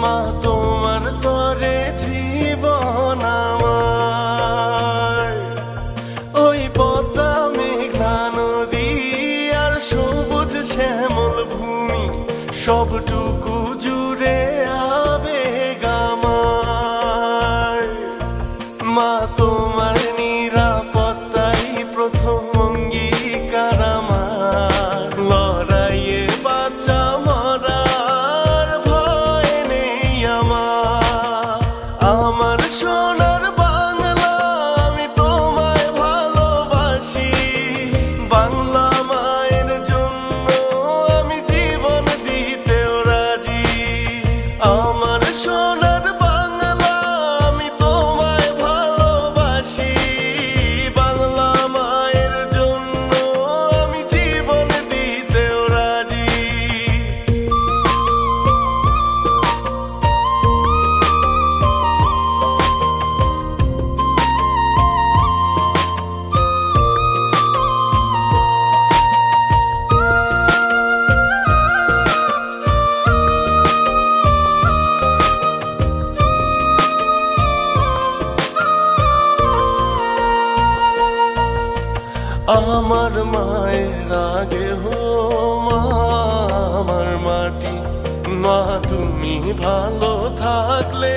মা তোমার তরে জীবন আমার। ওই পদ্মা মেঘনা নদী আর সবুজ শ্যামল ভূমি সবটুকু জুড়ে আবেগ আমার। মা তোমার নিরাপত্তাই প্রথম অঙ্গীকার আমার। লড়াইয়ে বাঁচা মরার ভয় নেই আমার। আমার সোনার বাংলা আমি তোমায় ভালোবাসি। বাংলা মায়ের জন্য আমি জীবন দিতেও রাজি। আমার সোনার বাংলা আমি তোমায় ভালোবাসি। বাংলা মায়ের জন্য আমি জীবন দিতেও রাজি। আমার মায়ের আগে হো মা আমার মাটি। মা তুমি ভালো থাকলে